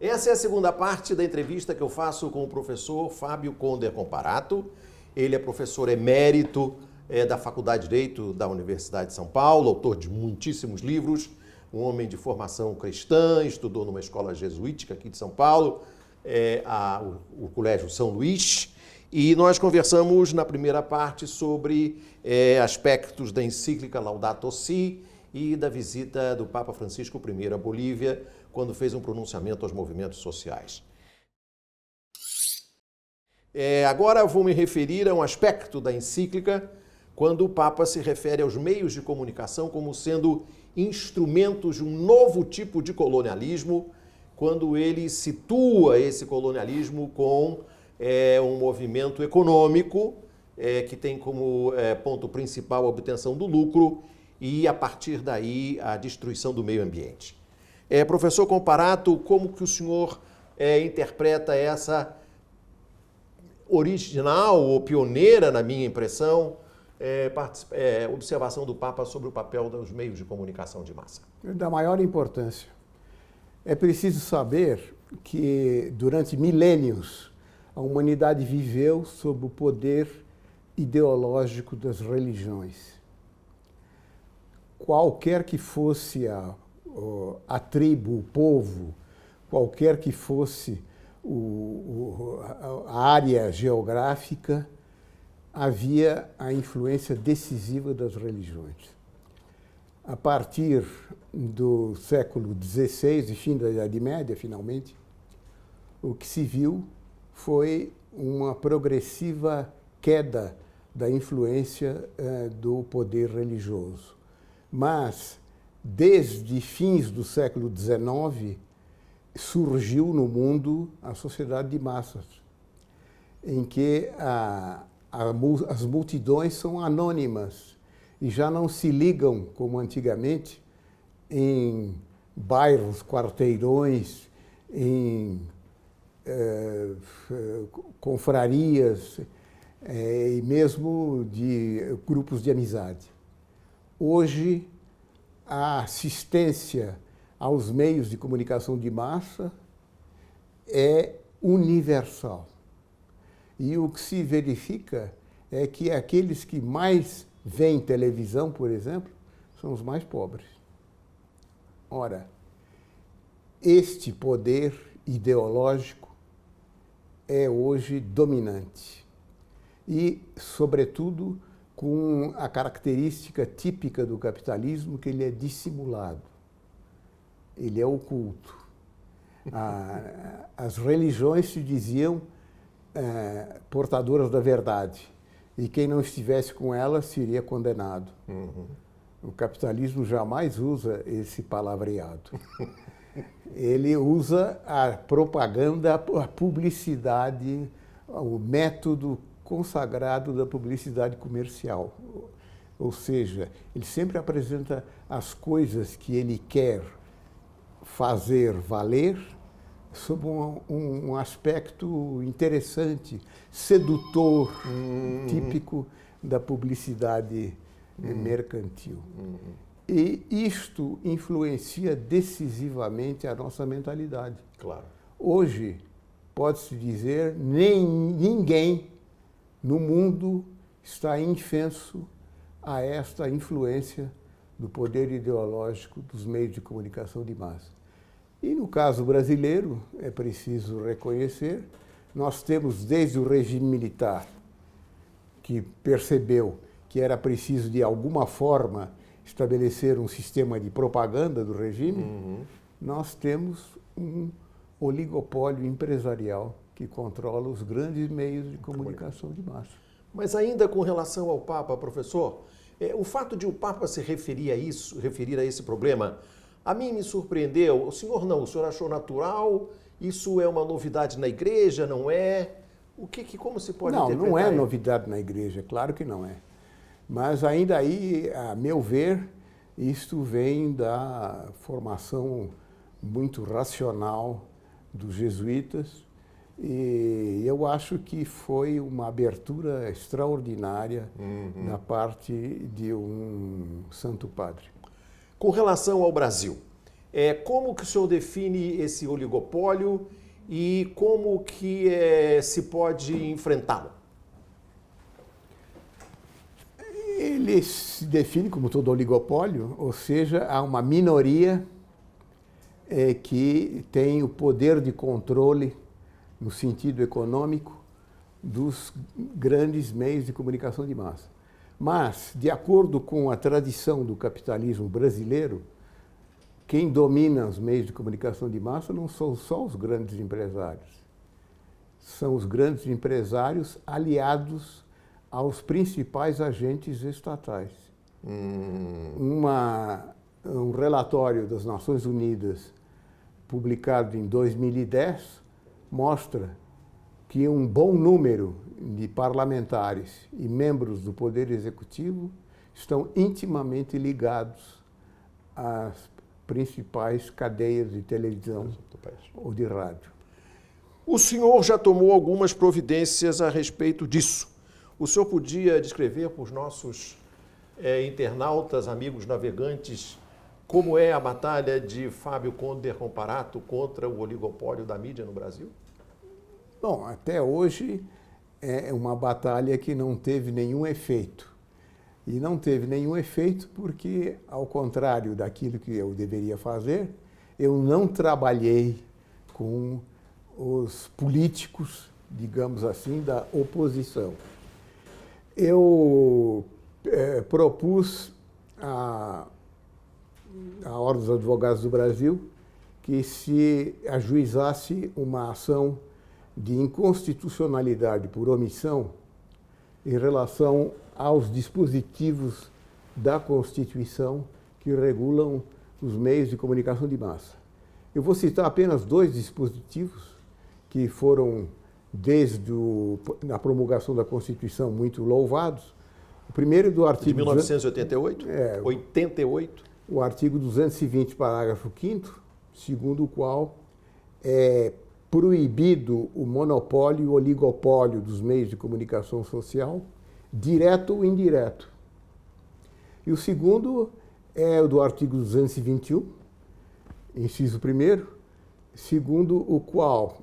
Essa é a segunda parte da entrevista que eu faço com o professor Fábio Conder Comparato. Ele é professor emérito da Faculdade de Direito da Universidade de São Paulo, autor de muitíssimos livros, um homem de formação cristã, estudou numa escola jesuítica aqui de São Paulo, o Colégio São Luís, e nós conversamos na primeira parte sobre aspectos da encíclica Laudato Si e da visita do Papa Francisco I à Bolívia, quando fez um pronunciamento aos movimentos sociais. Agora vou me referir a um aspecto da encíclica, quando o Papa se refere aos meios de comunicação como sendo instrumentos de um novo tipo de colonialismo, quando ele situa esse colonialismo com um movimento econômico que tem como ponto principal a obtenção do lucro e, a partir daí, a destruição do meio ambiente. Professor Comparato, como que o senhor interpreta essa original ou pioneira, na minha impressão, observação do Papa sobre o papel dos meios de comunicação de massa? Da maior importância. É preciso saber que, durante milênios, a humanidade viveu sob o poder ideológico das religiões. Qualquer que fosse a tribo, o povo, qualquer que fosse a área geográfica, havia a influência decisiva das religiões. A partir do século XVI, e fim da Idade Média, finalmente, o que se viu foi uma progressiva queda da influência do poder religioso. Mas, desde fins do século XIX, surgiu no mundo a sociedade de massas, em que as multidões são anônimas e já não se ligam, como antigamente, em bairros, quarteirões, em confrarias e mesmo de grupos de amizade. Hoje, a assistência aos meios de comunicação de massa é universal. E o que se verifica é que aqueles que mais veem televisão, por exemplo, são os mais pobres. Ora, este poder ideológico é hoje dominante e, sobretudo, com a característica típica do capitalismo, que ele é dissimulado, ele é oculto. As religiões se diziam portadoras da verdade, e quem não estivesse com elas seria condenado. Uhum. O capitalismo jamais usa esse palavreado. Ele usa a propaganda, a publicidade, o método consagrado da publicidade comercial. Ou seja, ele sempre apresenta as coisas que ele quer fazer valer sob um aspecto interessante, sedutor, típico da publicidade mercantil. E isto influencia decisivamente a nossa mentalidade. Claro. Hoje, pode-se dizer, ninguém no mundo está indefenso a esta influência do poder ideológico dos meios de comunicação de massa. E no caso brasileiro, é preciso reconhecer, nós temos desde o regime militar, que percebeu que era preciso de alguma forma estabelecer um sistema de propaganda do regime, nós temos um oligopólio empresarial que controla os grandes meios de comunicação de massa. Mas ainda com relação ao Papa, professor, o fato de o Papa se referir a esse problema, a mim me surpreendeu. O senhor não, o senhor achou natural? Isso é uma novidade na igreja, não é? Como se pode interpretar? Não é novidade na igreja, claro que não é. Mas ainda aí, a meu ver, isto vem da formação muito racional dos jesuítas, e eu acho que foi uma abertura extraordinária da parte de um santo padre. Com relação ao Brasil, Como que o senhor define esse oligopólio e como que se pode enfrentá-lo? Ele se define como todo oligopólio, ou seja, há uma minoria que tem o poder de controle, no sentido econômico, dos grandes meios de comunicação de massa. Mas, de acordo com a tradição do capitalismo brasileiro, quem domina os meios de comunicação de massa não são só os grandes empresários. São os grandes empresários aliados aos principais agentes estatais. Um relatório das Nações Unidas, publicado em 2010, mostra que um bom número de parlamentares e membros do Poder Executivo estão intimamente ligados às principais cadeias de televisão ou de rádio. O senhor já tomou algumas providências a respeito disso. O senhor podia descrever para os nossos internautas, amigos navegantes, como é a batalha de Fábio Conder Comparato contra o oligopólio da mídia no Brasil? Bom, até hoje é uma batalha que não teve nenhum efeito. E não teve nenhum efeito porque, ao contrário daquilo que eu deveria fazer, eu não trabalhei com os políticos, digamos assim, da oposição. Eu propus à Ordem dos Advogados do Brasil que se ajuizasse uma ação de inconstitucionalidade por omissão em relação aos dispositivos da Constituição que regulam os meios de comunicação de massa. Eu vou citar apenas 2 dispositivos que foram, desde a promulgação da Constituição, muito louvados. O primeiro do artigo... De 1988? 88? O artigo 220, parágrafo 5º, segundo o qual é proibido o monopólio e o oligopólio dos meios de comunicação social, direto ou indireto. E o segundo é o do artigo 221, inciso 1º, segundo o qual,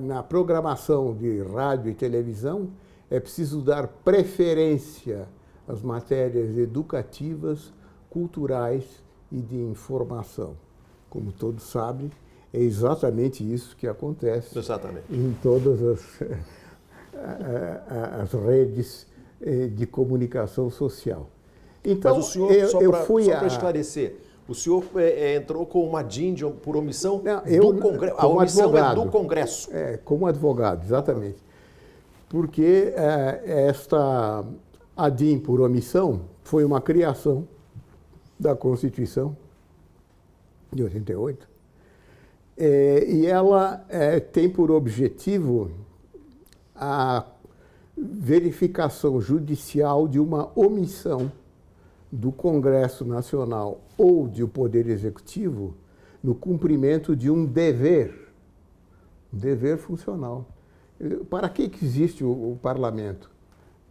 na programação de rádio e televisão, é preciso dar preferência às matérias educativas, culturais e de informação. Como todos sabem, é exatamente isso que acontece em todas as redes de comunicação social. Então, mas o senhor, só para esclarecer, o senhor entrou com uma DIN por omissão do Congresso. A omissão advogado, é do Congresso. Como advogado, exatamente. Porque a DIN por omissão foi uma criação da Constituição de 88, e ela tem por objetivo a verificação judicial de uma omissão do Congresso Nacional ou do Poder Executivo no cumprimento de um dever funcional. Para que existe o parlamento?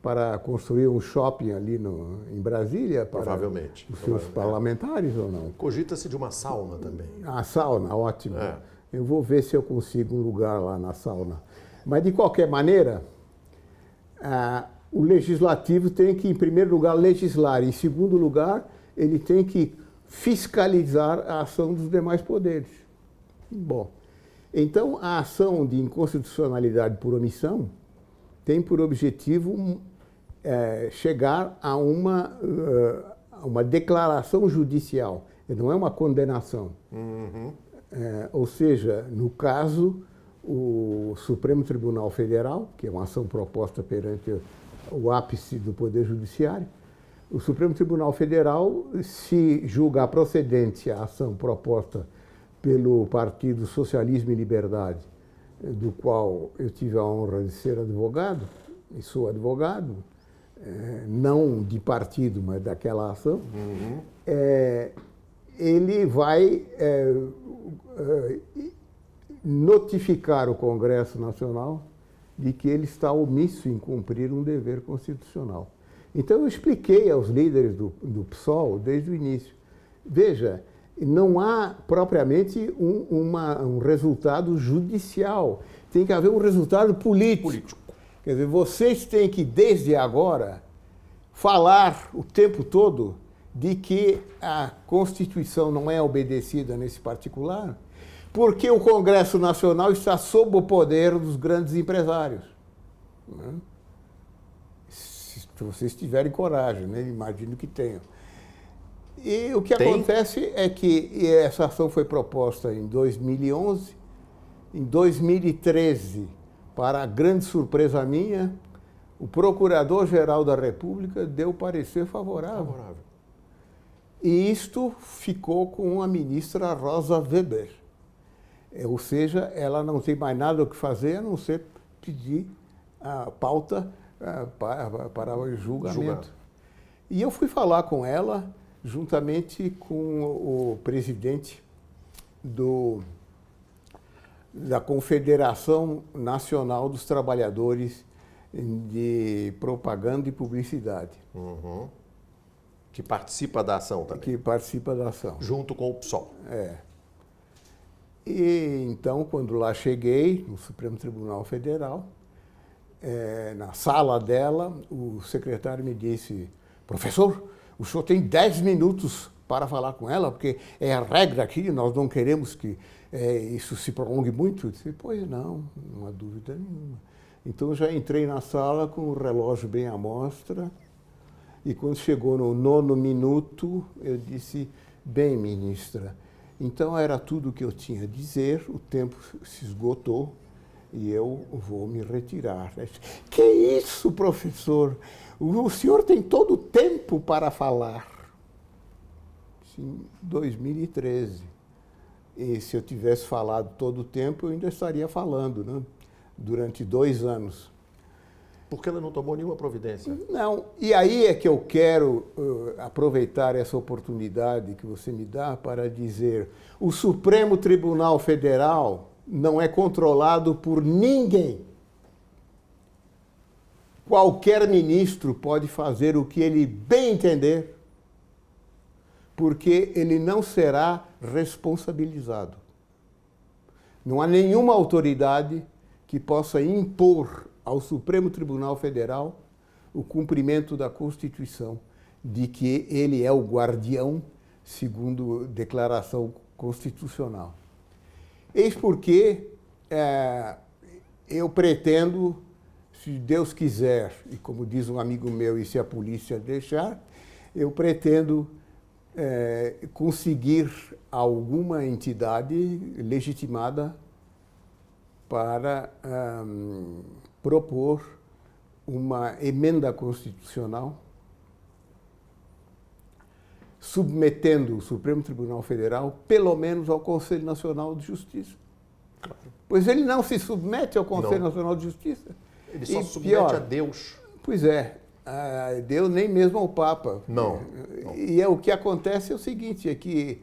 Para construir um shopping ali em Brasília? Provavelmente. Os seus parlamentares ou não? Cogita-se de uma sauna também. A sauna, ótimo. Eu vou ver se eu consigo um lugar lá na sauna. Mas, de qualquer maneira, o legislativo tem que, em primeiro lugar, legislar. Em segundo lugar, ele tem que fiscalizar a ação dos demais poderes. Bom, então, a ação de inconstitucionalidade por omissão tem por objetivo chegar a uma declaração judicial. Não é uma condenação. Ou seja, no caso, o Supremo Tribunal Federal, que é uma ação proposta perante o ápice do Poder Judiciário, o Supremo Tribunal Federal, se julgar procedente a ação proposta pelo Partido Socialismo e Liberdade, do qual eu tive a honra de ser advogado, e sou advogado, não de partido, mas daquela ação, ele vai notificar o Congresso Nacional de que ele está omisso em cumprir um dever constitucional. Então, eu expliquei aos líderes do PSOL desde o início. Veja, não há propriamente um resultado judicial. Tem que haver um resultado político. Quer dizer, vocês têm que, desde agora, falar o tempo todo de que a Constituição não é obedecida nesse particular, porque o Congresso Nacional está sob o poder dos grandes empresários. Né? Se vocês tiverem coragem, né? Imagino que tenham. E o que acontece é que essa ação foi proposta em 2011, em 2013, para a grande surpresa minha, o Procurador-Geral da República deu parecer favorável. E isto ficou com a ministra Rosa Weber. Ou seja, ela não tem mais nada o que fazer a não ser pedir a pauta para o julgamento. E eu fui falar com ela, juntamente com o presidente da Confederação Nacional dos Trabalhadores de Propaganda e Publicidade. Uhum. Que participa da ação também. Que participa da ação. Junto com o PSOL. E então, quando lá cheguei, no Supremo Tribunal Federal, na sala dela, o secretário me disse: professor, o senhor tem 10 minutos para falar com ela, porque é a regra aqui, nós não queremos que isso se prolongue muito. Eu disse: pois não há dúvida nenhuma. Então, já entrei na sala com o relógio bem à mostra, e quando chegou no 9º minuto, eu disse: bem, ministra, então era tudo o que eu tinha a dizer, o tempo se esgotou e eu vou me retirar. Que isso, professor? O senhor tem todo o tempo para falar. Em 2013. E se eu tivesse falado todo o tempo, eu ainda estaria falando, né? Durante 2 anos. Porque ela não tomou nenhuma providência? Não. E aí é que eu quero aproveitar essa oportunidade que você me dá para dizer: o Supremo Tribunal Federal não é controlado por ninguém. Qualquer ministro pode fazer o que ele bem entender, porque ele não será responsabilizado. Não há nenhuma autoridade que possa impor ao Supremo Tribunal Federal o cumprimento da Constituição, de que ele é o guardião, segundo declaração constitucional. Eis porque eu pretendo, se Deus quiser, e como diz um amigo meu, e se a polícia deixar, eu pretendo conseguir alguma entidade legitimada para propor uma emenda constitucional submetendo o Supremo Tribunal Federal, pelo menos, ao Conselho Nacional de Justiça. Claro. Pois ele não se submete ao Conselho Nacional de Justiça. Ele só submete a Deus. Pois é, a Deus nem mesmo ao Papa. Não. E o que acontece é o seguinte, é que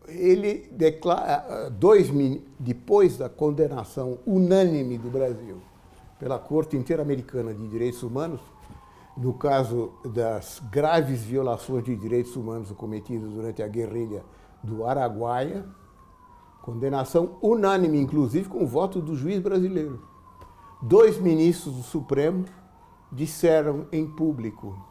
ele declara, depois da condenação unânime do Brasil pela Corte Interamericana de Direitos Humanos, no caso das graves violações de direitos humanos cometidas durante a guerrilha do Araguaia, condenação unânime, inclusive com o voto do juiz brasileiro. 2 ministros do Supremo disseram em público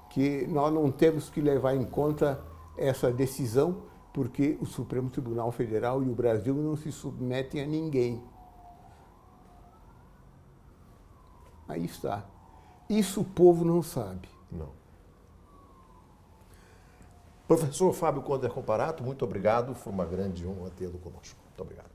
que nós não temos que levar em conta essa decisão, porque o Supremo Tribunal Federal e o Brasil não se submetem a ninguém. Aí está. Isso o povo não sabe. Não. Professor Fábio Conder Comparato, muito obrigado. Foi uma grande honra tê-lo conosco. Muito obrigado.